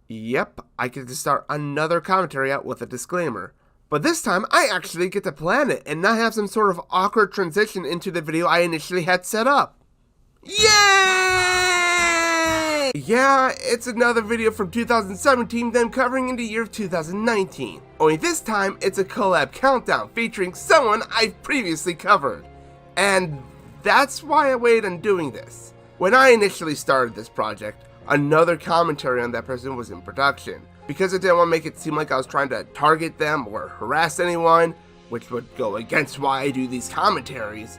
Yep, I get to start another commentary out with a disclaimer. But this time, I actually get to plan it and not have some sort of awkward transition into the video I initially had set up. Yay! Yeah, it's another video from 2017 then covering in the year of 2019. Only this time, it's a collab countdown featuring someone I've previously covered. And that's why I waited on doing this. When I initially started this project, another commentary on that person was in production. Because I didn't want to make it seem like I was trying to target them or harass anyone, which would go against why I do these commentaries,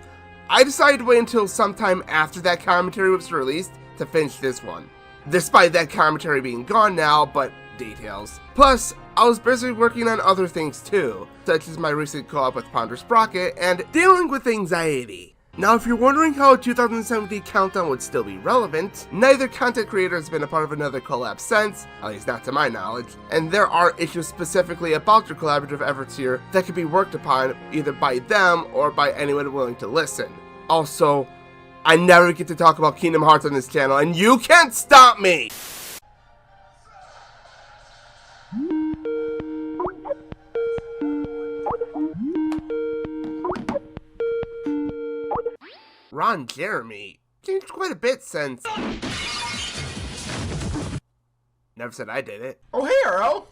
I decided to wait until sometime after that commentary was released to finish this one. Despite that commentary being gone now, but details. Plus, I was busy working on other things too, such as my recent co-op with Ponder Sprocket and dealing with anxiety. Now, if you're wondering how a 2017 countdown would still be relevant, neither content creator has been a part of another collab since, at least not to my knowledge, and there are issues specifically about their collaborative efforts here that could be worked upon either by them or by anyone willing to listen. Also, I never get to talk about Kingdom Hearts on this channel, and you can't stop me! Ron Jeremy changed quite a bit since... Never said I did it. Oh, hey, Arrow!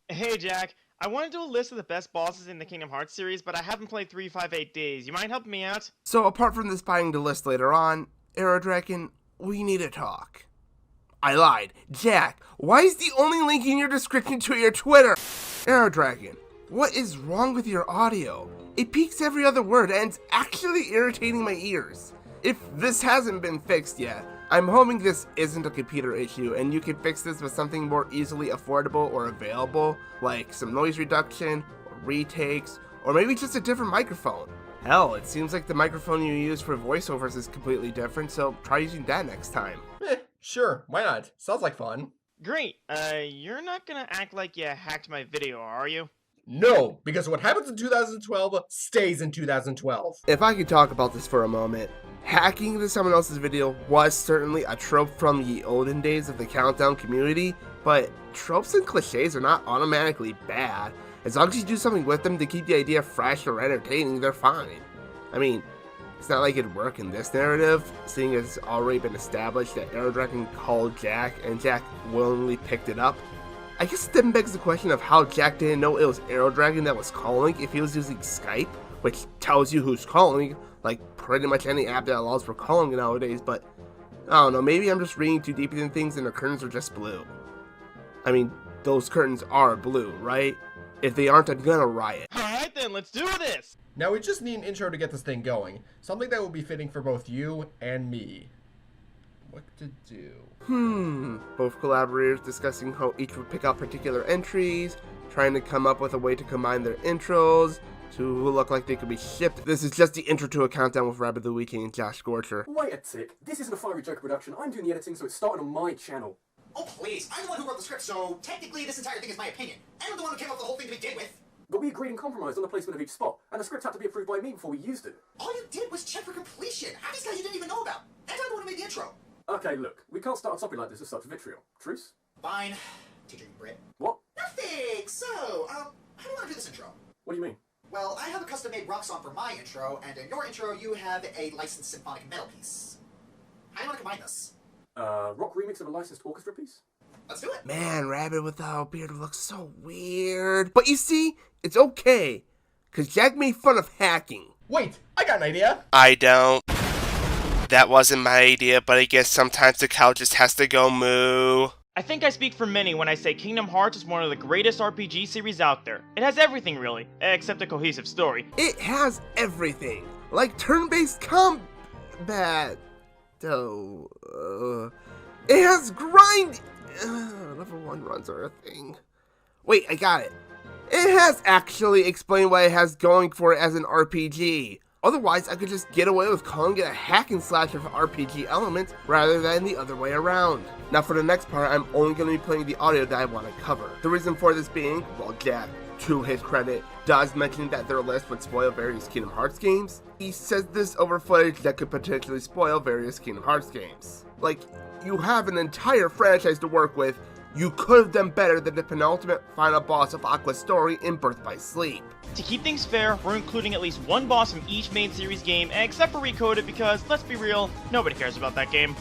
Hey, Jack. I want to do a list of the best bosses in the Kingdom Hearts series, but I haven't played 358 Days. You mind helping me out? So, apart from this buying the list later on, Arrow Dragon, we need to talk. I lied. Jack, why is the only link in your description to your Twitter? Arrow Dragon, what is wrong with your audio? It peaks every other word, and it's actually irritating my ears. If this hasn't been fixed yet, I'm hoping this isn't a computer issue and you can fix this with something more easily affordable or available, like some noise reduction, or retakes, or maybe just a different microphone. Hell, it seems like the microphone you use for voiceovers is completely different, so try using that next time. Sure, why not? Sounds like fun. Great. You're not gonna act like you hacked my video, are you? No, because what happens in 2012 stays in 2012. If I could talk about this for a moment, hacking into someone else's video was certainly a trope from the olden days of the Countdown community, but tropes and cliches are not automatically bad. As long as you do something with them to keep the idea fresh or entertaining, they're fine. I mean, it's not like it'd work in this narrative, seeing as it's already been established that Arrow Dragon called Jack and Jack willingly picked it up. I guess it then begs the question of how Jack didn't know it was Arrow Dragon that was calling if he was using Skype, which tells you who's calling, like pretty much any app that allows for calling nowadays, but I don't know, maybe I'm just reading too deep into things and the curtains are just blue. I mean, those curtains are blue, right? If they aren't, I'm gonna riot. Alright then, let's do this! Now we just need an intro to get this thing going. Something that will be fitting for both you and me. What to do? Both collaborators discussing how each would pick out particular entries, trying to come up with a way to combine their intros to look like they could be shipped. This is just the intro to a countdown with Rabbit the Wee King and Josh Scorcher. Wait a tick. This isn't a Fiery Joker production. I'm doing the editing, so it's starting on my channel. Oh, please. I'm the one who wrote the script, so technically this entire thing is my opinion. I'm the one who came up with the whole thing to begin with. But we agreed and compromised on the placement of each spot, and the script had to be approved by me before we used it. All you did was check for completion. How these guys you didn't even know about? And I'm the one who made the intro. Okay, look. We can't start a topic like this with such vitriol. Truce? Fine. Teacher Brit. What? Nothing! So, how do you want to do this intro? What do you mean? Well, I have a custom-made rock song for my intro, and in your intro you have a licensed symphonic metal piece. How do you want to combine this? Rock remix of a licensed orchestra piece? Let's do it. Man, Rabbit without a beard looks so weird. But you see, it's okay, because Jack made fun of hacking. Wait, I got an idea. I don't. That wasn't my idea, but I guess sometimes the cow just has to go moo. I think I speak for many when I say Kingdom Hearts is one of the greatest RPG series out there. It has everything really, except a cohesive story. It has everything, like turn-based combat. It has grind. Level 1 runs are a thing. Wait, I got it. It has actually explained what it has going for it as an RPG. Otherwise, I could just get away with calling it a hack and slash of RPG elements rather than the other way around. Now for the next part, I'm only going to be playing the audio that I want to cover. The reason for this being, well, Jack, to his credit, does mention that their list would spoil various Kingdom Hearts games. He says this over footage that could potentially spoil various Kingdom Hearts games. Like, you have an entire franchise to work with, You could have done better than the penultimate final boss of Aqua's story in Birth by Sleep. To keep things fair, we're including at least one boss from each main series game, except for Recoded because, let's be real, nobody cares about that game.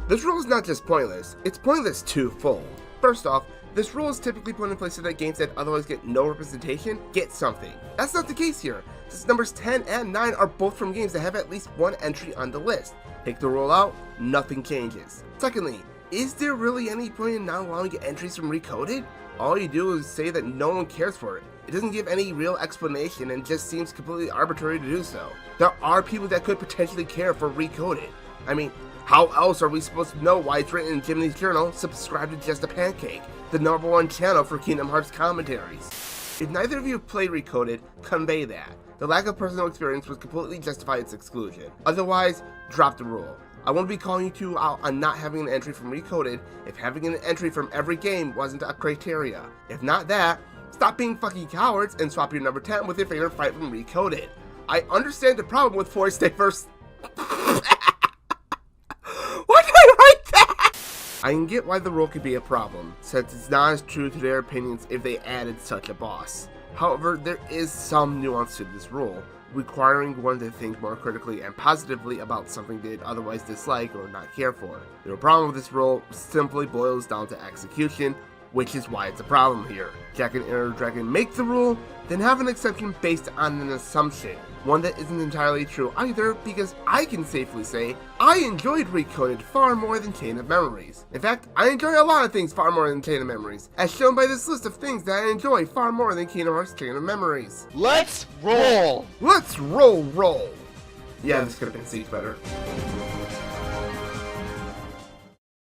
This rule is not just pointless, it's pointless twofold. First off, this rule is typically put in place so that games that otherwise get no representation get something. That's not the case here, since numbers 10 and 9 are both from games that have at least one entry on the list. Take the rule out, nothing changes. Secondly, is there really any point in not allowing entries from Recoded? All you do is say that no one cares for it. It doesn't give any real explanation and just seems completely arbitrary to do so. There are people that could potentially care for Recoded. I mean, how else are we supposed to know why it's written in Jimmy's Journal, subscribe to Just a Pancake, the #1 channel for Kingdom Hearts commentaries? If neither of you have played Recoded, convey that. The lack of personal experience would completely justify its exclusion. Otherwise, drop the rule. I won't be calling you two out on not having an entry from Recoded if having an entry from every game wasn't a criteria. If not that, stop being fucking cowards and swap your number 10 with your favorite fight from Recoded. I understand the problem with Forest Day first. Why did I write that? I can get why the rule could be a problem, since it's not as true to their opinions if they added such a boss. However, there is some nuance to this rule, requiring one to think more critically and positively about something they'd otherwise dislike or not care for. The real problem with this rule simply boils down to execution, which is why it's a problem here. Jack and Inner Dragon make the rule, then have an exception based on an assumption. One that isn't entirely true either, because I can safely say I enjoyed Recoded far more than Chain of Memories. In fact, I enjoy a lot of things far more than Chain of Memories, as shown by this list of things that I enjoy far more than Kingdom Hearts Chain of Memories. Let's roll! Let's roll! Yeah, this could have been seen better.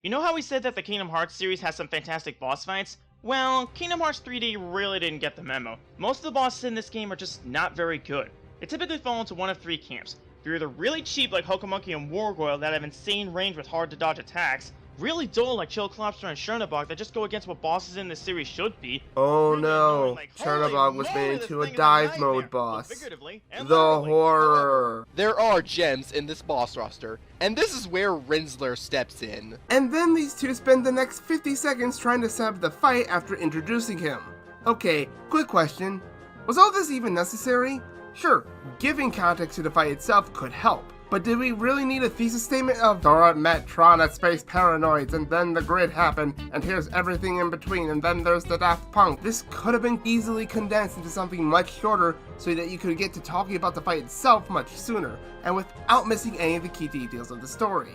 You know how we said that the Kingdom Hearts series has some fantastic boss fights? Well, Kingdom Hearts 3D really didn't get the memo. Most of the bosses in this game are just not very good. They typically fall into one of three camps. They're either really cheap like Hokomonkey and Wargoyle that have insane range with hard to dodge attacks, really dull like Chill Collapser and Chernobog that just go against what bosses in this series should be. Oh Really no, annoying, like, Chernobog was holy made moly, into this a thing is dive nightmare, mode both boss. figuratively and The literally. horror. There are gems in this boss roster, and this is where Rinsler steps in. And then these two spend the next 50 seconds trying to set up the fight after introducing him. Okay, quick question. Was all this even necessary? Sure, giving context to the fight itself could help, but did we really need a thesis statement of Dora met Tron at Space Paranoids, and then the grid happened, and here's everything in between, and then there's the Daft Punk? This could have been easily condensed into something much shorter so that you could get to talking about the fight itself much sooner, and without missing any of the key details of the story.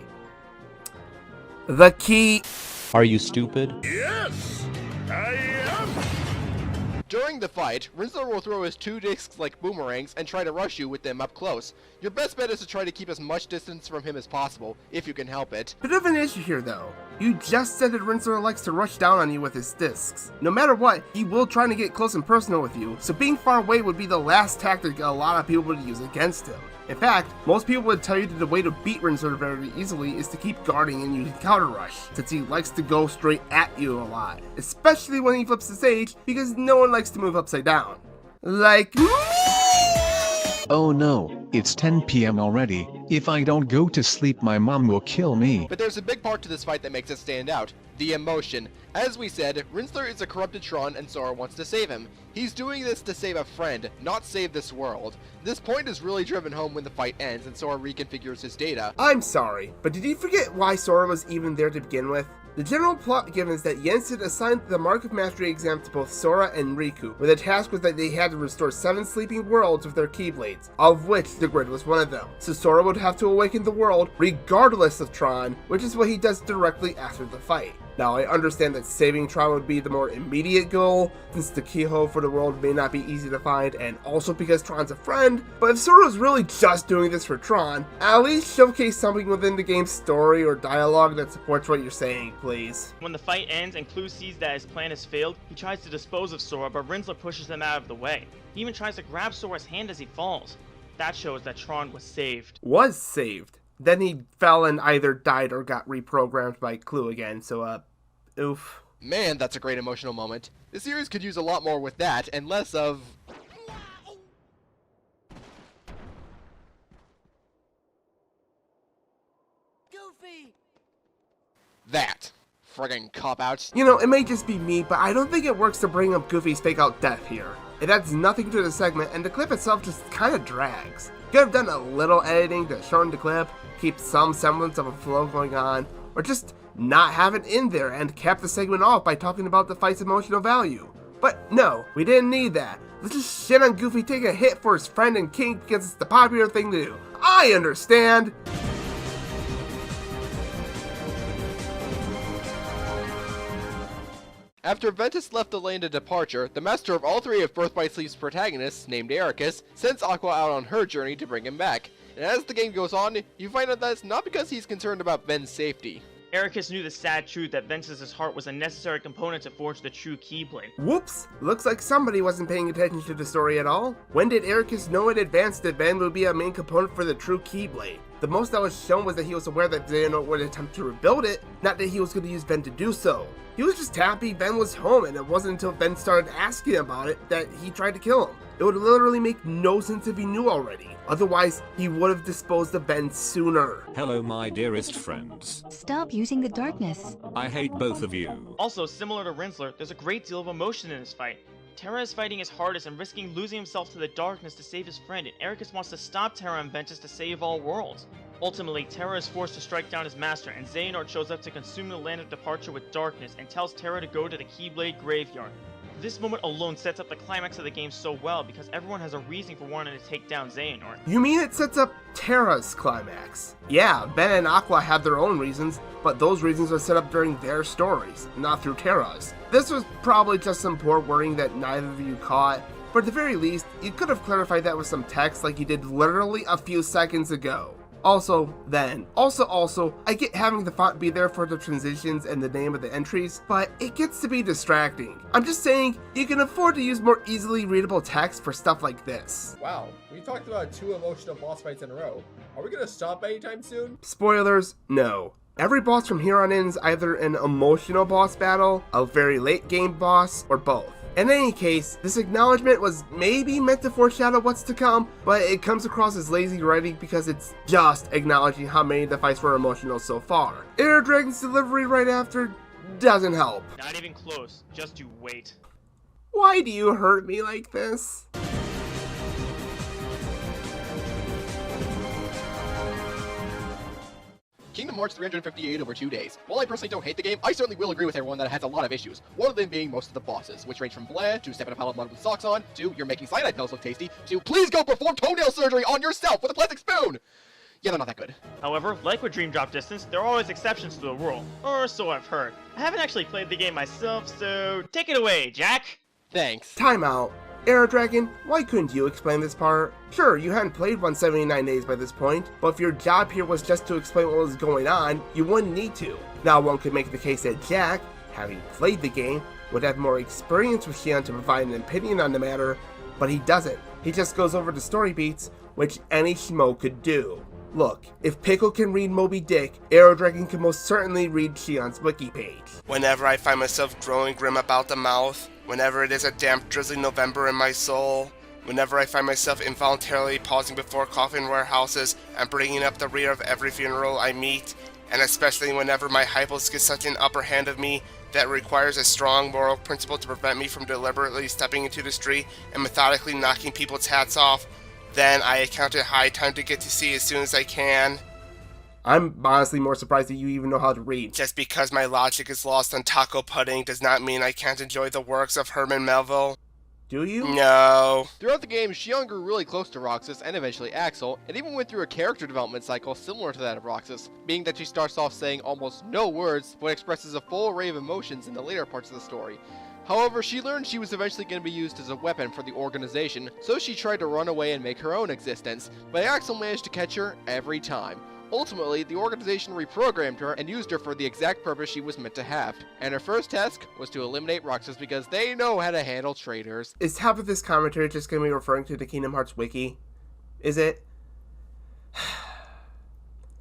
The key... Are you stupid? During the fight, Rinsler will throw his two discs like boomerangs and try to rush you with them up close. Your best bet is to try to keep as much distance from him as possible, if you can help it. Bit of an issue here though. You just said that Rinsler likes to rush down on you with his discs. No matter what, he will try to get close and personal with you, so being far away would be the last tactic a lot of people would use against him. In fact, most people would tell you that the way to beat Rinsler very easily is to keep guarding and using Counter Rush, since he likes to go straight at you a lot, especially when he flips the stage, because no one likes to move upside down. Like me! Oh no, it's 10 p.m. already. If I don't go to sleep, my mom will kill me. But there's a big part to this fight that makes it stand out. The emotion. As we said, Rinsler is a corrupted Tron and Sora wants to save him. He's doing this to save a friend, not save this world. This point is really driven home when the fight ends and Sora reconfigures his data. I'm sorry, but did you forget why Sora was even there to begin with? The general plot given is that Yensid assigned the Mark of Mastery exam to both Sora and Riku, where the task was that they had to restore 7 sleeping worlds with their Keyblades, of which the grid was one of them. So Sora would have to awaken the world regardless of Tron, which is what he does directly after the fight. Now, I understand that saving Tron would be the more immediate goal, since the keyhole for the world may not be easy to find, and also because Tron's a friend, but if Sora's really just doing this for Tron, at least showcase something within the game's story or dialogue that supports what you're saying, please. When the fight ends and Clue sees that his plan has failed, he tries to dispose of Sora, but Rinsler pushes him out of the way. He even tries to grab Sora's hand as he falls. That shows that Tron was saved. Was saved. Then he fell and either died or got reprogrammed by Clue again, so, oof. Man, that's a great emotional moment. The series could use a lot more with that, and less of... Goofy! that. friggin' cop-outs. You know, it may just be me, but I don't think it works to bring up Goofy's fake out death here. It adds nothing to the segment, and the clip itself just kinda drags. Could have done a little editing to shorten the clip, keep some semblance of a flow going on, or just not have it in there and cap the segment off by talking about the fight's emotional value. But no, we didn't need that. Let's just shit on Goofy taking a hit for his friend and king because it's the popular thing to do. I understand! After Ventus left the lane to departure, the master of all three of Birthright Sleep's protagonists, named Ericus, sends Aqua out on her journey to bring him back. And as the game goes on, you find out that it's not because he's concerned about Ven's safety. Ericus knew the sad truth that Ventus's heart was a necessary component to forge the true Keyblade. Whoops! Looks like somebody wasn't paying attention to the story at all. When did Ericus know in advance that Ven would be a main component for the true Keyblade? The most that was shown was that he was aware that Xehanort would attempt to rebuild it, not that he was going to use Ven to do so. He was just happy Ven was home, and it wasn't until Ven started asking about it that he tried to kill him. It would literally make no sense if he knew already. Otherwise, he would have disposed of Ven sooner. Hello my dearest friends. Stop using the darkness. I hate both of you. Also, similar to Rinsler, there's a great deal of emotion in this fight. Terra is fighting his hardest and risking losing himself to the darkness to save his friend, and Ericus wants to stop Terra and Ventus to save all worlds. Ultimately, Terra is forced to strike down his master, and Xehanort shows up to consume the land of departure with darkness and tells Terra to go to the Keyblade graveyard. This moment alone sets up the climax of the game so well because everyone has a reason for wanting to take down Xehanort. You mean it sets up Terra's climax? Yeah, Ben and Aqua have their own reasons, but those reasons are set up during their stories, not through Terra's. This was probably just some poor wording that neither of you caught, but at the very least, you could have clarified that with some text like you did literally a few seconds ago. Also, I get having the font be there for the transitions and the name of the entries, but it gets to be distracting. I'm just saying, you can afford to use more easily readable text for stuff like this. Wow, we talked about 2 emotional boss fights in a row. Are we gonna stop anytime soon? Spoilers, no. Every boss from here on in is either an emotional boss battle, a very late game boss, or both. In any case, this acknowledgement was maybe meant to foreshadow what's to come, but it comes across as lazy writing because it's just acknowledging how many of the fights were emotional so far. Air Dragon's delivery right after doesn't help. Not even close, just you wait. Why do you hurt me like this? Kingdom Hearts 358 over 2 days. While I personally don't hate the game, I certainly will agree with everyone that it has a lot of issues. One of them being most of the bosses, which range from blah, to step in a pile of mud with socks on, to you're making cyanide pills look tasty, to please go perform toenail surgery on yourself with a plastic spoon! Yeah, they're not that good. However, like with Dream Drop Distance, there are always exceptions to the rule, or so I've heard. I haven't actually played the game myself, so take it away, Jack! Thanks. Time out. Air Dragon, why couldn't you explain this part? Sure, you hadn't played 179 days by this point, but if your job here was just to explain what was going on, you wouldn't need to. Now one could make the case that Jack, having played the game, would have more experience with Shion to provide an opinion on the matter, but he doesn't. He just goes over the story beats, which any schmo could do. Look, if Pickle can read Moby Dick, Aero Dragon can most certainly read Shion's wiki page. Whenever I find myself growing grim about the mouth, whenever it is a damp, drizzly November in my soul, whenever I find myself involuntarily pausing before coffin warehouses and bringing up the rear of every funeral I meet, and especially whenever my hypos get such an upper hand of me that requires a strong moral principle to prevent me from deliberately stepping into the street and methodically knocking people's hats off, then I account it high time to get to sea as soon as I can. I'm honestly more surprised that you even know how to read. Just because my logic is lost on taco pudding does not mean I can't enjoy the works of Herman Melville. Do you? No. Throughout the game, Shion grew really close to Roxas and eventually Axel, and even went through a character development cycle similar to that of Roxas, being that she starts off saying almost no words, but expresses a full array of emotions in the later parts of the story. However, she learned she was eventually going to be used as a weapon for the organization, so she tried to run away and make her own existence, but Axel managed to catch her every time. Ultimately, the organization reprogrammed her and used her for the exact purpose she was meant to have, and her first task was to eliminate Roxas because they know how to handle traitors. Is half of this commentary just going to be referring to the Kingdom Hearts wiki? Is it?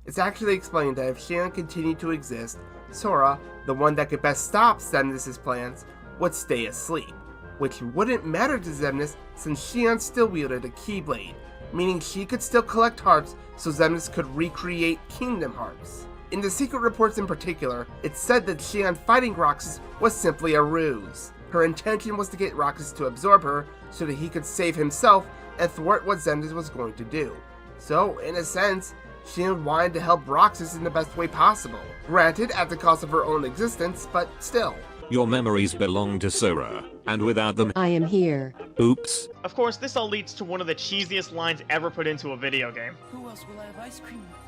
It's actually explained that if Shion continued to exist, Sora, the one that could best stop Xemnas' plans, would stay asleep, which wouldn't matter to Xemnas since Shion still wielded a Keyblade, meaning she could still collect hearts so Xemnas could recreate Kingdom Hearts. In the secret reports in particular, it said that Shion fighting Roxas was simply a ruse. Her intention was to get Roxas to absorb her so that he could save himself and thwart what Xemnas was going to do. So, in a sense, Shion wanted to help Roxas in the best way possible. Granted, at the cost of her own existence, but still. Your memories belong to Sora, and without them, I am here. oops. Of course, this all leads to one of the cheesiest lines ever put into a video game. Who else will I have ice cream with?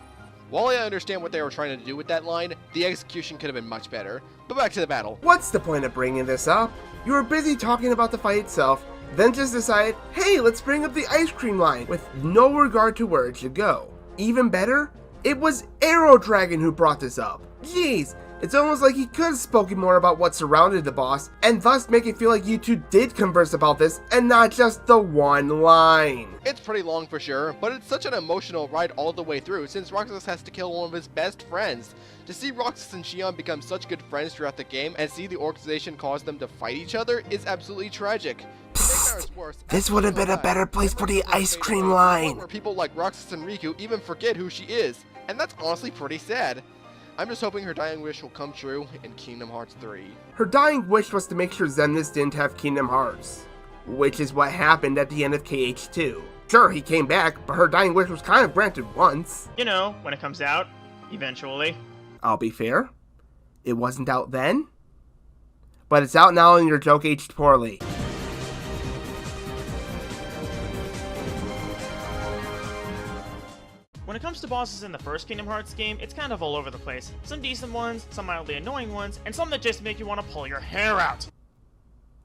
While I understand what they were trying to do with that line, the execution could have been much better. But back to the battle. What's the point of bringing this up? You were busy talking about the fight itself, then just decided, hey, let's bring up the ice cream line, with no regard to where it should go. Even better, it was Arrow Dragon who brought this up. Jeez, it's almost like he could have spoken more about what surrounded the boss, and thus make it feel like you two did converse about this, and not just the one line. It's pretty long for sure, but it's such an emotional ride all the way through since Roxas has to kill one of his best friends. To see Roxas and Shion become such good friends throughout the game and see the organization cause them to fight each other is absolutely tragic. This would have been a better place for the ice cream line. Where people like Roxas and Riku even forget who she is, and that's honestly pretty sad. I'm just hoping her dying wish will come true in Kingdom Hearts 3. Her dying wish was to make sure Xemnas didn't have Kingdom Hearts, which is what happened at the end of KH2. Sure, he came back, but her dying wish was kind of granted once. You know, when it comes out, eventually. I'll be fair, it wasn't out then, but it's out now and your joke aged poorly. When it comes to bosses in the first Kingdom Hearts game, it's kind of all over the place. Some decent ones, some mildly annoying ones, and some that just make you want to pull your hair out.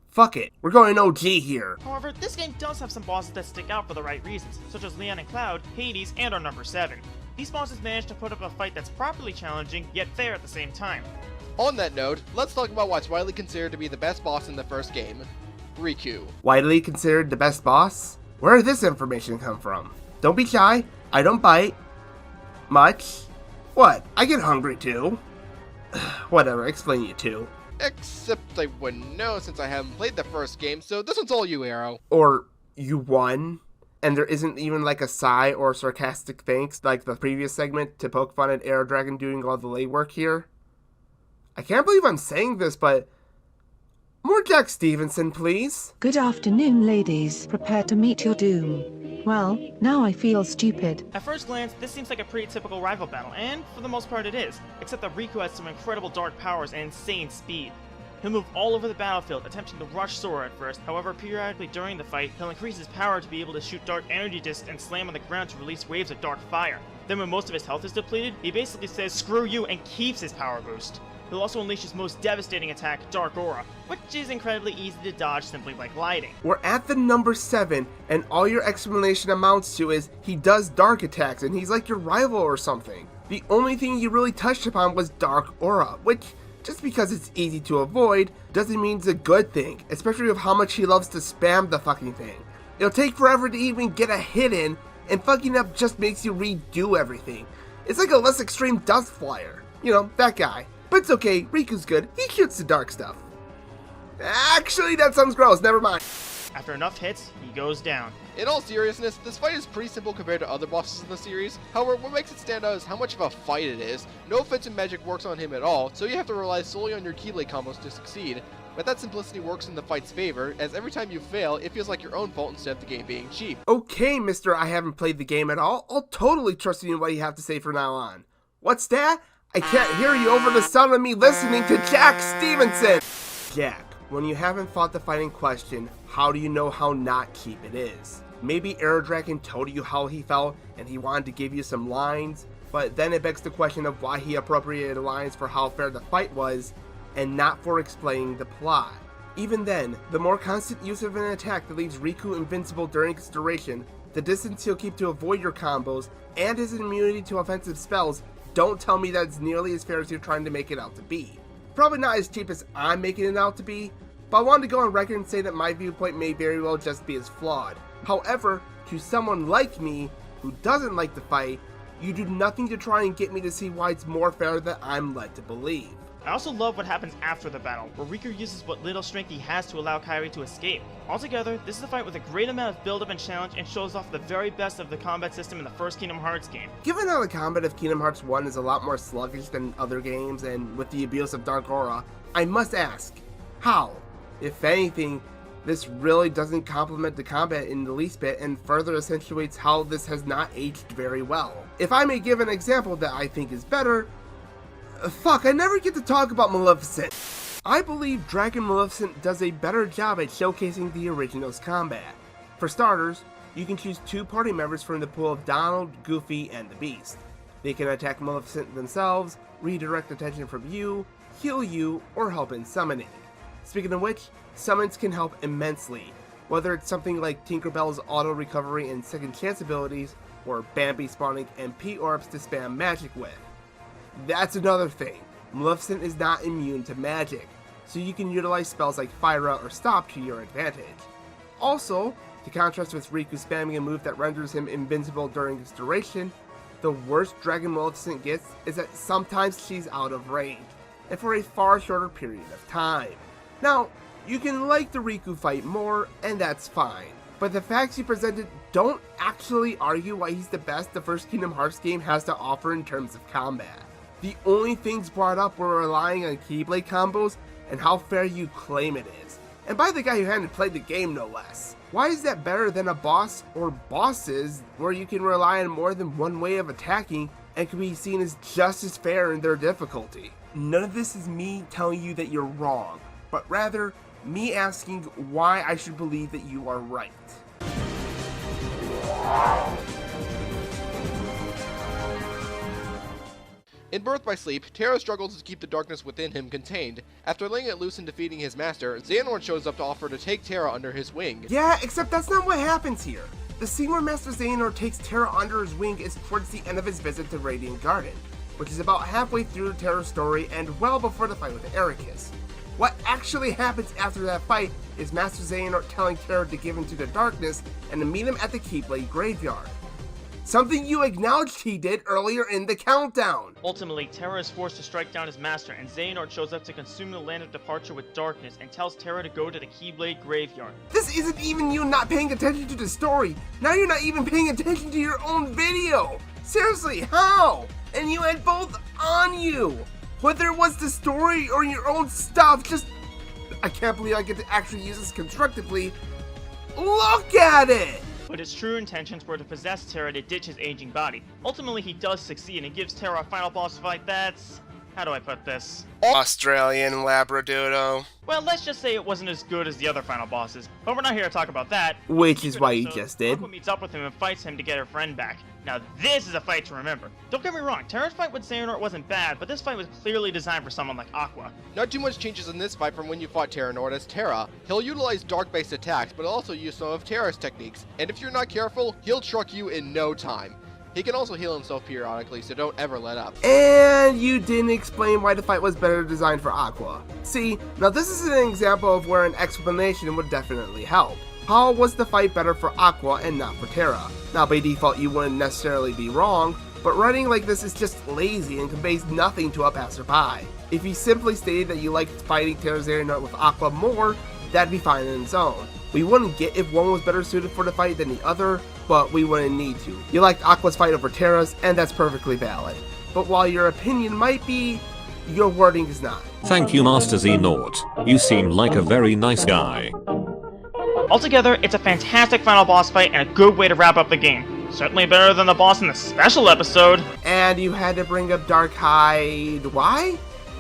Fuck it, we're going OG here. However, this game does have some bosses that stick out for the right reasons, such as Leon and Cloud, Hades, and our number 7. These bosses managed to put up a fight that's properly challenging, yet fair at the same time. On that note, let's talk about what's widely considered to be the best boss in the first game, Riku. Widely considered the best boss? Where did this information come from? Don't be shy, I don't bite. Much? What? I get hungry too. Whatever, explain you two. Except I wouldn't know since I haven't played the first game, so this one's all you, Arrow. Or, you won? And there isn't even like a sigh or sarcastic thanks like the previous segment to poke fun at Arrow Dragon doing all the legwork here? I can't believe I'm saying this, but more Jack Stevenson, please. Good afternoon, ladies. Prepare to meet your doom. Well, now I feel stupid. At first glance, this seems like a pretty typical rival battle, and for the most part it is, except that Riku has some incredible dark powers and insane speed. He'll move all over the battlefield, attempting to rush Sora at first. However, periodically during the fight, he'll increase his power to be able to shoot dark energy discs and slam on the ground to release waves of dark fire. Then when most of his health is depleted, he basically says screw you and keeps his power boost. He'll also unleash his most devastating attack, Dark Aura, which is incredibly easy to dodge simply by gliding. We're at the number 7, and all your explanation amounts to is he does dark attacks and he's like your rival or something. The only thing you really touched upon was Dark Aura, which, just because it's easy to avoid, doesn't mean it's a good thing, especially with how much he loves to spam the fucking thing. It'll take forever to even get a hit in, and fucking up just makes you redo everything. It's like a less extreme Dust Flyer. You know, that guy. But it's okay, Riku's good, he shoots the dark stuff. Actually, that sounds gross, never mind. After enough hits, he goes down. In all seriousness, this fight is pretty simple compared to other bosses in the series. However, what makes it stand out is how much of a fight it is. No offensive magic works on him at all, so you have to rely solely on your keylay combos to succeed. But that simplicity works in the fight's favor, as every time you fail, it feels like your own fault instead of the game being cheap. Okay, mister, I haven't played the game at all. I'll totally trust you in what you have to say from now on. What's that? I can't hear you over the sound of me listening to Jack Stevenson! Jack, when you haven't fought the fight in question, how do you know how not cheap it is? Maybe Arrow Dragon told you how he felt and he wanted to give you some lines, but then it begs the question of why he appropriated lines for how fair the fight was and not for explaining the plot. Even then, the more constant use of an attack that leaves Riku invincible during its duration, the distance he'll keep to avoid your combos, and his immunity to offensive spells, don't tell me that it's nearly as fair as you're trying to make it out to be. Probably not as cheap as I'm making it out to be, but I wanted to go on record and say that my viewpoint may very well just be as flawed. However, to someone like me, who doesn't like the fight, you do nothing to try and get me to see why it's more fair than I'm led to believe. I also love what happens after the battle, where Riku uses what little strength he has to allow Kairi to escape. Altogether, this is a fight with a great amount of build-up and challenge and shows off the very best of the combat system in the first Kingdom Hearts game. Given how the combat of Kingdom Hearts 1 is a lot more sluggish than other games, and with the abuse of Dark Aura, I must ask, how? If anything, this really doesn't complement the combat in the least bit and further accentuates how this has not aged very well. If I may give an example that I think is better, fuck, I never get to talk about Maleficent. I believe Dragon Maleficent does a better job at showcasing the original's combat. For starters, you can choose 2 party members from the pool of Donald, Goofy, and the Beast. They can attack Maleficent themselves, redirect attention from you, heal you, or help in summoning. Speaking of which, summons can help immensely, whether it's something like Tinkerbell's auto recovery and second chance abilities, or Bambi spawning MP orbs to spam magic with. That's another thing, Maleficent is not immune to magic, so you can utilize spells like Fire Out or Stop to your advantage. Also, to contrast with Riku spamming a move that renders him invincible during its duration, the worst Dragon Maleficent gets is that sometimes she's out of range, and for a far shorter period of time. Now, you can like the Riku fight more, and that's fine, but the facts he presented don't actually argue why he's the best the first Kingdom Hearts game has to offer in terms of combat. The only things brought up were relying on Keyblade combos and how fair you claim it is, and by the guy who hadn't played the game no less. Why is that better than a boss or bosses where you can rely on more than one way of attacking and can be seen as just as fair in their difficulty? None of this is me telling you that you're wrong, but rather me asking why I should believe that you are right. In Birth by Sleep, Terra struggles to keep the darkness within him contained. After laying it loose and defeating his master, Xehanort shows up to offer to take Terra under his wing. Yeah, except that's not what happens here. The scene where Master Xehanort takes Terra under his wing is towards the end of his visit to Radiant Garden, which is about halfway through Terra's story and well before the fight with Ericus. What actually happens after that fight is Master Xehanort telling Terra to give into the darkness and to meet him at the Keyblade graveyard. Something you acknowledged he did earlier in the countdown. Ultimately, Terra is forced to strike down his master, and Xehanort shows up to consume the land of departure with darkness and tells Terra to go to the Keyblade graveyard. This isn't even you not paying attention to the story. Now you're not even paying attention to your own video. Seriously, how? And you had both on you. Whether it was the story or your own stuff, just... I can't believe I get to actually use this constructively. Look at it! But his true intentions were to possess Terra to ditch his aging body. Ultimately, he does succeed and gives Terra a final boss fight that's... how do I put this? Australian Labradoodle. Well, let's just say it wasn't as good as the other final bosses, but we're not here to talk about that. Which is why he just did. Aqua meets up with him and fights him to get her friend back. Now this is a fight to remember. Don't get me wrong, Terra's fight with Xehanort wasn't bad, but this fight was clearly designed for someone like Aqua. Not too much changes in this fight from when you fought Xehanort as Terra. He'll utilize dark-based attacks, but also use some of Terra's techniques, and if you're not careful, he'll truck you in no time. He can also heal himself periodically, so don't ever let up. And you didn't explain why the fight was better designed for Aqua. See, now this is an example of where an explanation would definitely help. How was the fight better for Aqua and not for Terra? Now by default you wouldn't necessarily be wrong, but writing like this is just lazy and conveys nothing to a passerby. If you simply stated that you liked fighting Terra's Xehanort with Aqua more, that'd be fine on its own. We wouldn't get if one was better suited for the fight than the other, but we wouldn't need to. You liked Aqua's fight over Terra's, and that's perfectly valid. But while your opinion might be, your wording is not. Thank you, Master Xehanort. You seem like a very nice guy. Altogether, it's a fantastic final boss fight and a good way to wrap up the game. Certainly better than the boss in the special episode. And you had to bring up Darkhide. Why?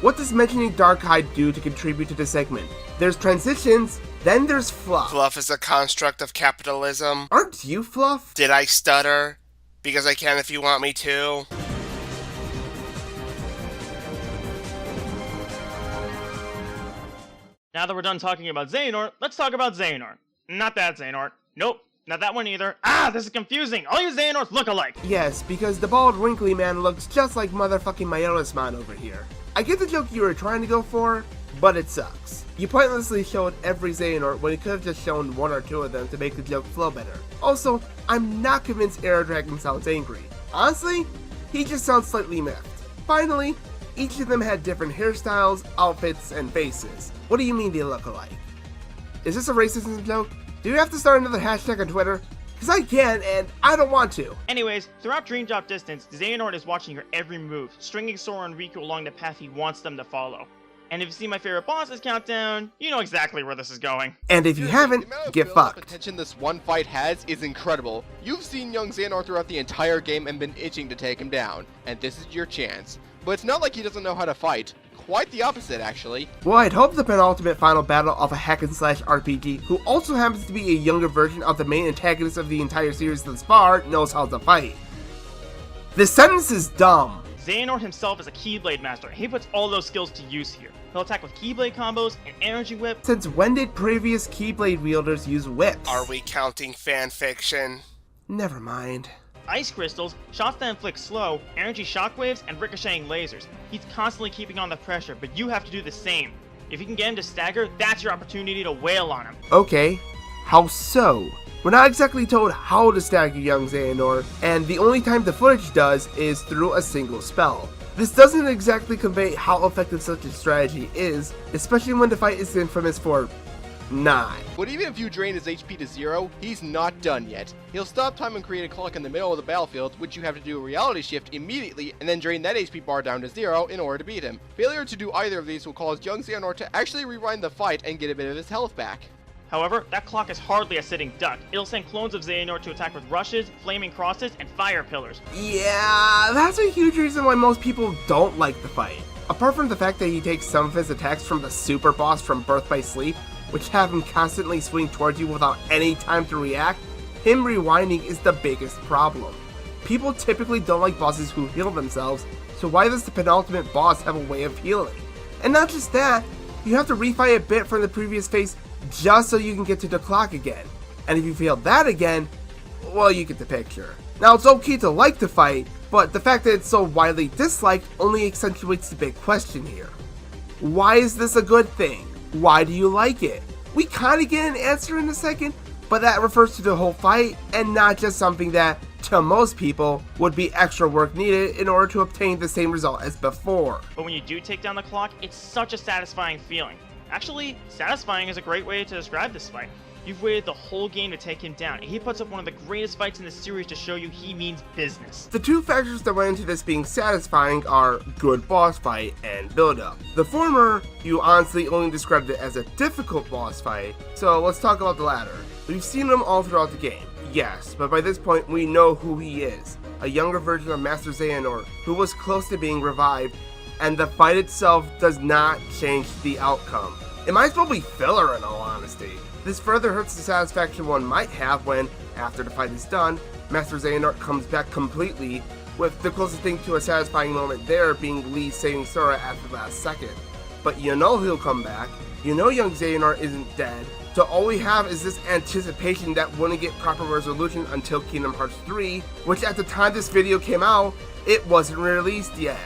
What does mentioning Darkhide do to contribute to the segment? There's transitions, then there's fluff. Fluff is a construct of capitalism. Aren't you fluff? Did I stutter? Because I can if you want me to. Now that we're done talking about Xehanort, let's talk about Xehanort. Not that Xehanort. Nope, not that one either. Ah, this is confusing. All you Xehanorts look alike. Yes, because the bald wrinkly man looks just like motherfucking Myonismon over here. I get the joke you were trying to go for, but it sucks. You pointlessly showed every Xehanort when you could have just shown one or two of them to make the joke flow better. Also, I'm not convinced Air Dragon sounds angry. Honestly, he just sounds slightly miffed. Finally, each of them had different hairstyles, outfits, and faces. What do you mean they look alike? Is this a racism joke? Do you have to start another hashtag on Twitter? Because I can, and I don't want to. Anyways, throughout Dream Drop Distance, Xehanort is watching your every move, stringing Sora and Riku along the path he wants them to follow. And if you see my favorite bosses countdown, you know exactly where this is going. And if you haven't, get fucked. The attention this one fight has is incredible. You've seen young Xehanort throughout the entire game and been itching to take him down, and this is your chance. But it's not like he doesn't know how to fight. Quite the opposite, actually. Well, I'd hope the penultimate final battle of a hack-and-slash RPG, who also happens to be a younger version of the main antagonist of the entire series thus far, knows how to fight. This sentence is dumb. Xehanort himself is a Keyblade master, and he puts all those skills to use here. He'll attack with Keyblade combos and Energy Whip. Since when did previous Keyblade wielders use whips? Are we counting fanfiction? Never mind. Ice crystals, shots that inflict slow, energy shockwaves, and ricocheting lasers. He's constantly keeping on the pressure, but you have to do the same. If you can get him to stagger, that's your opportunity to wail on him. Okay, how so? We're not exactly told how to stagger young Xehanort, and the only time the footage does is through a single spell. This doesn't exactly convey how effective such a strategy is, especially when the fight is infamous for not. But even if you drain his HP to 0, he's not done yet. He'll stop time and create a clock in the middle of the battlefield, which you have to do a reality shift immediately and then drain that HP bar down to 0 in order to beat him. Failure to do either of these will cause young Xehanort to actually rewind the fight and get a bit of his health back. However, that clock is hardly a sitting duck. It'll send clones of Xehanort to attack with rushes, flaming crosses, and fire pillars. Yeah, that's a huge reason why most people don't like the fight. Apart from the fact that he takes some of his attacks from the super boss from Birth by Sleep, which have him constantly swing towards you without any time to react, him rewinding is the biggest problem. People typically don't like bosses who heal themselves, so why does the penultimate boss have a way of healing? And not just that, you have to refight a bit from the previous phase just so you can get to the clock again. And if you fail that again, well, you get the picture. Now, it's okay to like the fight, but the fact that it's so widely disliked only accentuates the big question here. Why is this a good thing? Why do you like it? We kinda get an answer in a second, but that refers to the whole fight and not just something that, to most people, would be extra work needed in order to obtain the same result as before. But when you do take down the clock, it's such a satisfying feeling. Actually, satisfying is a great way to describe this fight. You've waited the whole game to take him down, and he puts up one of the greatest fights in the series to show you he means business. The two factors that went into this being satisfying are good boss fight and build-up. The former, you honestly only described it as a difficult boss fight, so let's talk about the latter. We've seen him all throughout the game, yes, but by this point we know who he is. A younger version of Master Xehanort, who was close to being revived, and the fight itself does not change the outcome. It might as well be filler in all honesty. This further hurts the satisfaction one might have when, after the fight is done, Master Xehanort comes back completely, with the closest thing to a satisfying moment there being Lee saving Sora at the last second. But you know he'll come back, you know young Xehanort isn't dead, so all we have is this anticipation that wouldn't get proper resolution until Kingdom Hearts 3, which at the time this video came out, it wasn't released yet.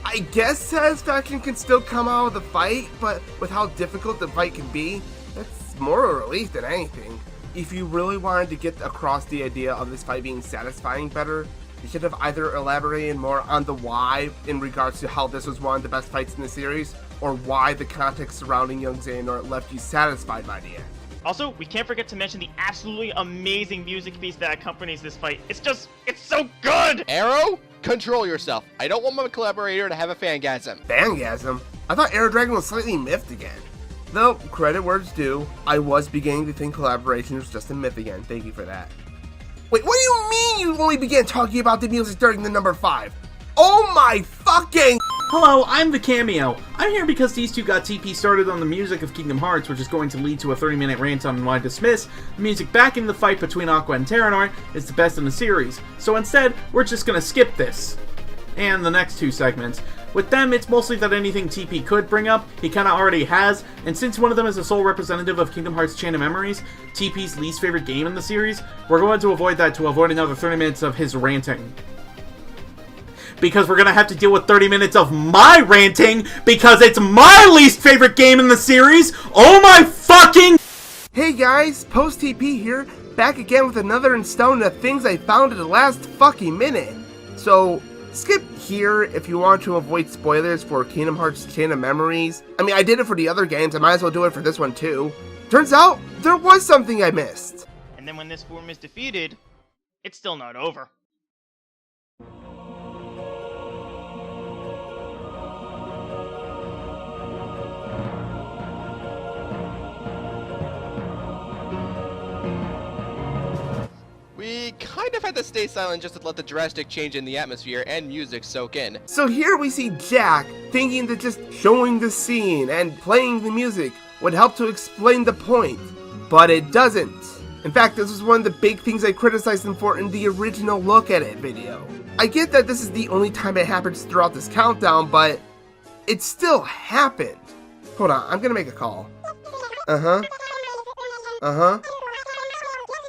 I guess satisfaction can still come out of the fight, but with how difficult the fight can be, that's more a relief than anything. If you really wanted to get across the idea of this fight being satisfying better, you should have either elaborated more on the why in regards to how this was one of the best fights in the series, or why the context surrounding young Xehanort left you satisfied by the end. Also, we can't forget to mention the absolutely amazing music piece that accompanies this fight. It's so good! Arrow? Control yourself. I don't want my collaborator to have a fangasm. Fangasm? I thought Arrow Dragon was slightly miffed again. Though, credit where it's due, I was beginning to think collaboration was just a myth again. Thank you for that. Wait, what do you mean you only began talking about the music during the number 5? Oh my fucking... Hello, I'm the Cameo. I'm here because these two got TP started on the music of Kingdom Hearts, which is going to lead to a 30-minute rant on why Dismiss, the music backing the fight between Aqua and Terra, is the best in the series. So instead, we're just gonna skip this. And the next two segments. With them, it's mostly that anything TP could bring up, he kinda already has, and since one of them is a sole representative of Kingdom Hearts Chain of Memories, TP's least favorite game in the series, we're going to avoid that to avoid another 30 minutes of his ranting. Because we're gonna have to deal with 30 minutes of my ranting, because it's my least favorite game in the series! Oh my fucking... Hey guys, Post TP here, back again with another installment of things I found at the last fucking minute. So, Skip here if you want to avoid spoilers for Kingdom Hearts Chain of Memories. I mean, I did it for the other games, I might as well do it for this one too. Turns out, there was something I missed. And then when this form is defeated, it's still not over. We kind of had to stay silent just to let the drastic change in the atmosphere and music soak in. So here we see Jack thinking that just showing the scene and playing the music would help to explain the point, but it doesn't. In fact, this was one of the big things I criticized him for in the original Look at It video. I get that this is the only time it happens throughout this countdown, but it still happened. Hold on, I'm gonna make a call.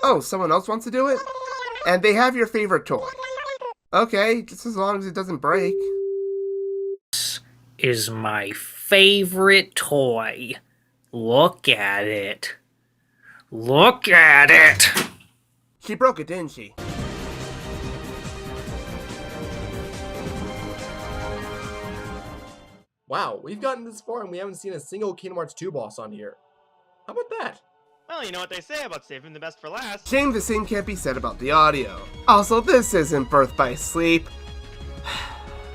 Oh, someone else wants to do it? And they have your favorite toy. Okay, just as long as it doesn't break. This is my favorite toy. Look at it. Look at it! She broke it, didn't she? Wow, we've gotten this far and we haven't seen a single Kingdom Hearts 2 boss on here. How about that? Well, you know what they say about saving the best for last. Shame the same can't be said about the audio. Also, this isn't Birth by Sleep.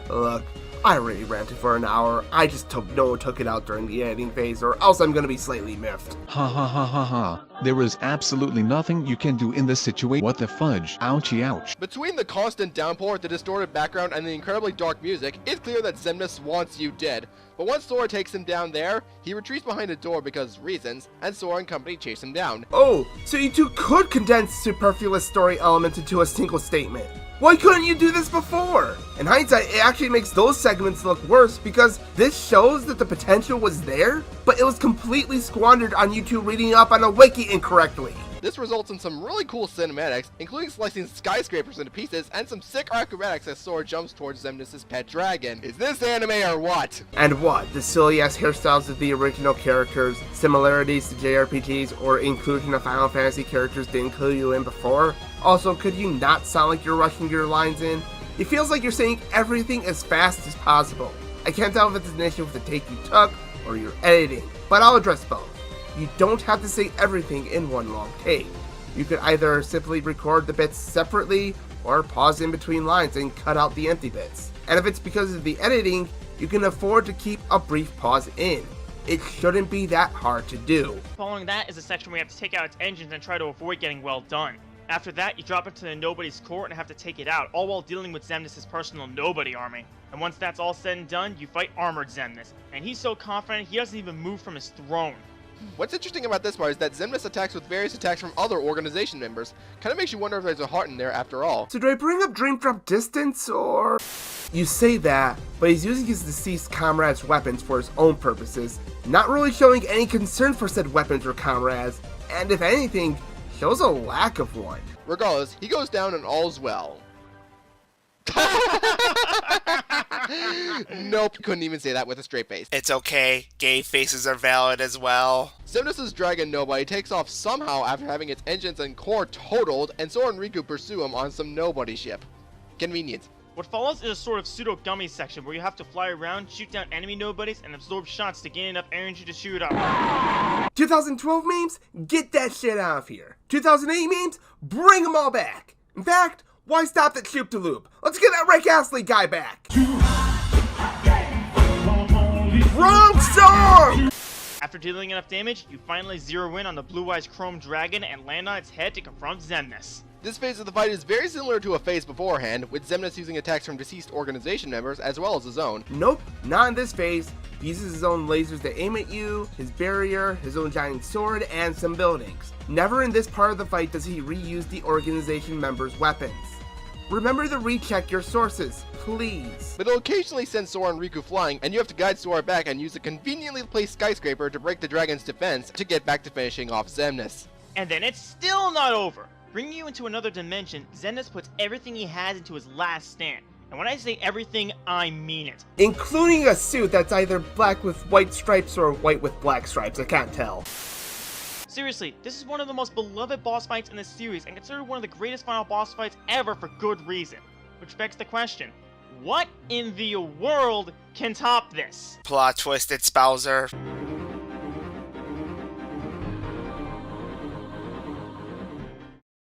Look, I already ranted for an hour. I just hope no one took it out during the editing phase, or else I'm gonna be slightly miffed. Ha ha ha ha ha. There is absolutely nothing you can do in this situation. What the fudge? Ouchie ouch. Between the constant downpour, the distorted background, and the incredibly dark music, it's clear that Xemnas wants you dead. But once Sora takes him down there, he retreats behind a door because reasons, and Sora and company chase him down. Oh, so you two could condense superfluous story elements into a single statement. Why couldn't you do this before? In hindsight, it actually makes those segments look worse because this shows that the potential was there, but it was completely squandered on you two reading up on a wiki incorrectly. This results in some really cool cinematics, including slicing skyscrapers into pieces and some sick acrobatics as Sora jumps towards Xemnas' pet dragon. Is this anime or what? And what? The silly-ass hairstyles of the original characters, similarities to JRPGs, or inclusion of Final Fantasy characters didn't clue you in before? Also, could you not sound like you're rushing your lines in? It feels like you're saying everything as fast as possible. I can't tell if it's an issue with the take you took or your editing, but I'll address both. You don't have to say everything in one long take. You could either simply record the bits separately or pause in between lines and cut out the empty bits. And if it's because of the editing, you can afford to keep a brief pause in. It shouldn't be that hard to do. Following that is a section where you have to take out its engines and try to avoid getting well done. After that, you drop it to the Nobody's Court and have to take it out, all while dealing with Xemnas' personal Nobody army. And once that's all said and done, you fight Armored Xemnas, and he's so confident he doesn't even move from his throne. What's interesting about this part is that Xemnas attacks with various attacks from other organization members. Kinda makes you wonder if there's a heart in there after all. So do I bring up Dream Drop Distance, or...? You say that, but he's using his deceased comrades' weapons for his own purposes, not really showing any concern for said weapons or comrades, and if anything, shows a lack of one. Regardless, he goes down and all's well. Nope, couldn't even say that with a straight face. It's okay, gay faces are valid as well. Xemnas' dragon Nobody takes off somehow after having its engines and core totaled, and Sora and Riku pursue him on some Nobody ship. Convenient. What follows is a sort of pseudo-gummy section where you have to fly around, shoot down enemy Nobodies, and absorb shots to gain enough energy to shoot up. 2012 memes? Get that shit out of here. 2008 memes? Bring them all back. In fact, why stop at Shoop to Loop? Let's get that Rick Astley guy back. Wrong song! After dealing enough damage, you finally zero in on the Blue Eyes Chrome Dragon and land on its head to confront Xemnas. This phase of the fight is very similar to a phase beforehand, with Xemnas using attacks from deceased organization members as well as his own. Nope, not in this phase. He uses his own lasers to aim at you, his barrier, his own giant sword, and some buildings. Never in this part of the fight does he reuse the organization members' weapons. Remember to recheck your sources, please. But it'll occasionally send Sora and Riku flying, and you have to guide Sora back and use a conveniently placed skyscraper to break the dragon's defense to get back to finishing off Xemnas. And then it's still not over. Bringing you into another dimension, Xemnas puts everything he has into his last stand. And when I say everything, I mean it. Including a suit that's either black with white stripes or white with black stripes, I can't tell. Seriously, this is one of the most beloved boss fights in the series and considered one of the greatest final boss fights ever for good reason. Which begs the question, What in the world can top this? Plot twist, it's Bowser.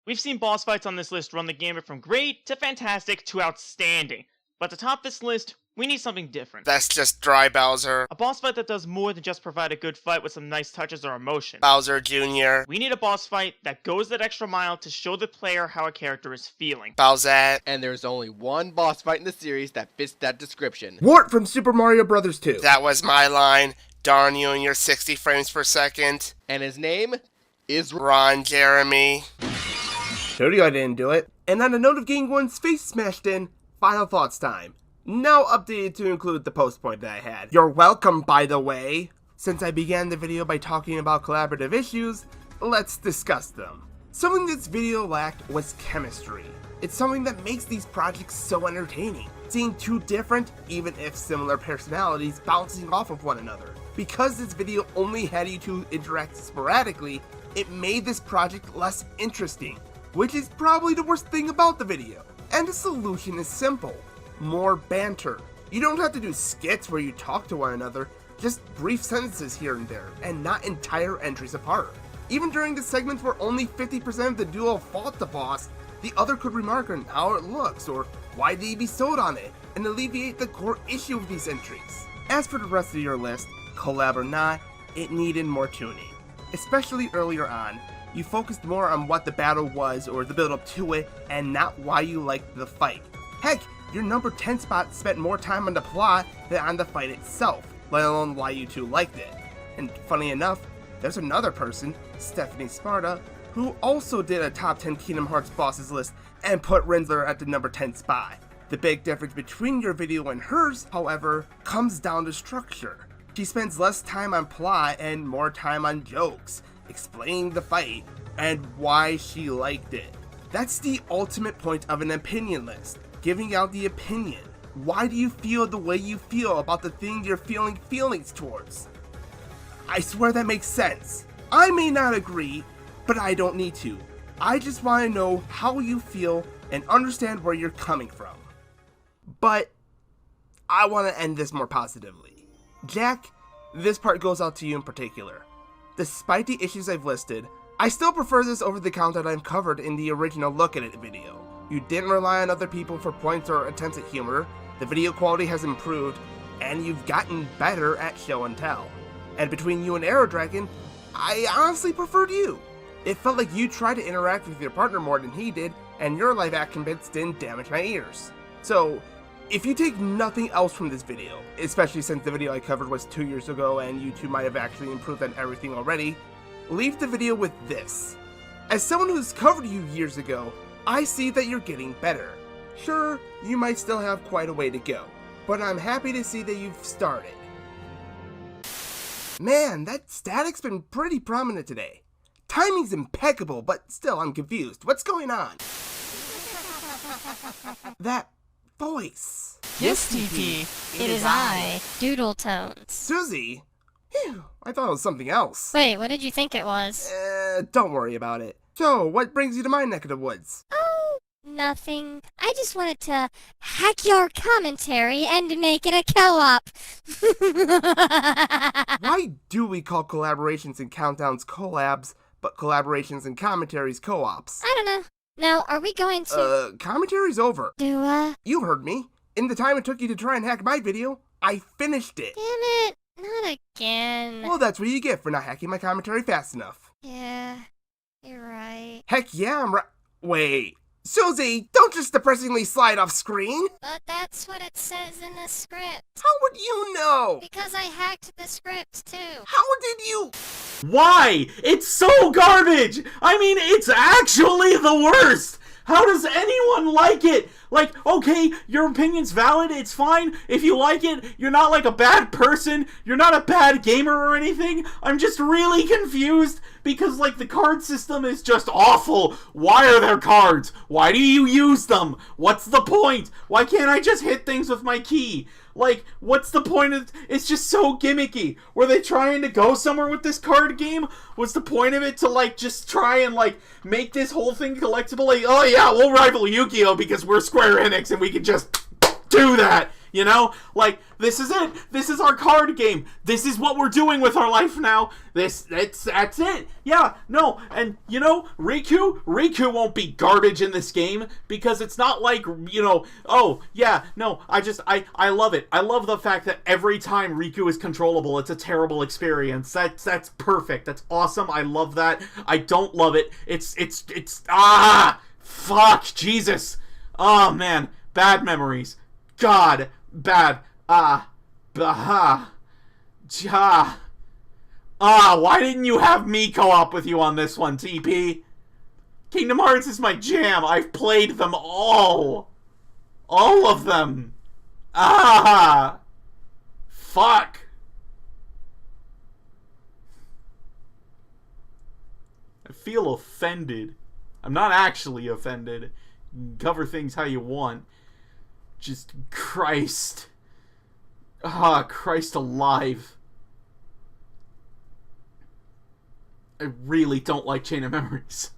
We've seen boss fights on this list run the gamut from great to fantastic to outstanding. But to top this list, we need something different. That's just dry Bowser. A boss fight that does more than just provide a good fight with some nice touches or emotion. Bowser Jr. We need a boss fight that goes that extra mile to show the player how a character is feeling. Bowsette. And there's only one boss fight in the series that fits that description. Wart from Super Mario Bros. 2. That was my line. Darn you and your 60 frames per second. And his name is Ron Jeremy. Told you I didn't do it. And on a note of getting one's face smashed in, final thoughts time. Now updated to include the post point that I had. You're welcome, by the way. Since I began the video by talking about collaborative issues, let's discuss them. Something this video lacked was chemistry. It's something that makes these projects so entertaining. Seeing two different, even if similar personalities bouncing off of one another. Because this video only had you two interact sporadically, it made this project less interesting. Which is probably the worst thing about the video. And the solution is simple. More banter. You don't have to do skits where you talk to one another, just brief sentences here and there, and not entire entries apart. Even during the segments where only 50% of the duo fought the boss, the other could remark on how it looks, or why they be sold on it, and alleviate the core issue of these entries. As for the rest of your list, collab or not, it needed more tuning. Especially earlier on, you focused more on what the battle was or the build up to it, and not why you liked the fight. Heck, your number 10 spot spent more time on the plot than on the fight itself, let alone why you two liked it. And funny enough, there's another person, Stephanie Sparta, who also did a top 10 Kingdom Hearts bosses list and put Rinsler at the number 10 spot. The big difference between your video and hers, however, comes down to structure. She spends less time on plot and more time on jokes, explaining the fight, and why she liked it. That's the ultimate point of an opinion list, giving out the opinion. Why do you feel the way you feel about the thing you're feeling feelings towards? I swear that makes sense. I may not agree, but I don't need to. I just want to know how you feel and understand where you're coming from. But I want to end this more positively. Jack, this part goes out to you in particular. Despite the issues I've listed, I still prefer this over the content I've covered in the original Look at It video. You didn't rely on other people for points or attempts at humor, the video quality has improved, and you've gotten better at show and tell. And between you and Arrow Dragon, I honestly preferred you. It felt like you tried to interact with your partner more than he did, and your live action bits didn't damage my ears. So, if you take nothing else from this video, especially since the video I covered was 2 years ago and you two might have actually improved on everything already, leave the video with this. As someone who's covered you years ago, I see that you're getting better. Sure, you might still have quite a way to go, but I'm happy to see that you've started. Man, that static's been pretty prominent today. Timing's impeccable, but still I'm confused. What's going on? That voice. Yes, TP. It is I, Doodle Tones. Susie? Phew, I thought it was something else. Wait, what did you think it was? Don't worry about it. So, what brings you to my neck of the woods? Oh, nothing. I just wanted to hack your commentary and make it a co-op. Why do we call collaborations and countdowns collabs, but collaborations and commentaries co-ops? I don't know. Now, are we going to... Commentary's over. Do, You heard me. In the time it took you to try and hack my video, I finished it. Damn it. Not again. Well, that's what you get for not hacking my commentary fast enough. Yeah, you're right. Heck yeah, I'm right. Wait. Susie, don't just depressingly slide off screen. But that's what it says in the script. How would you know? Because I hacked the script, too. How did you... Why? It's so garbage! I mean, it's actually the worst! How does anyone like it? Like, okay, your opinion's valid, it's fine. If you like it, you're not like a bad person. You're not a bad gamer or anything. I'm just really confused because, like, the card system is just awful. Why are there cards? Why do you use them? What's the point? Why can't I just hit things with my key? Like, what's the point of... It's just so gimmicky. Were they trying to go somewhere with this card game? Was the point of it to, like, just try and, like, make this whole thing collectible? Like, oh yeah, we'll rival Yu-Gi-Oh! Because we're Square Enix and we can just do that. You know, like, this is it. This is our card game. This is what we're doing with our life now. That's it. Yeah, no, and, you know, Riku won't be garbage in this game, because it's not like, you know, oh, yeah, no, I love it. I love the fact that every time Riku is controllable, it's a terrible experience. That's perfect. That's awesome. I love that. I don't love it. Fuck, Jesus. Oh, man, bad memories. God. Bad. Why didn't you have me co-op with you on this one, TP? Kingdom Hearts is my jam. I've played them all. All of them. Fuck. I feel offended. I'm not actually offended. You can cover things how you want. Just Christ. Christ alive. I really don't like Chain of Memories.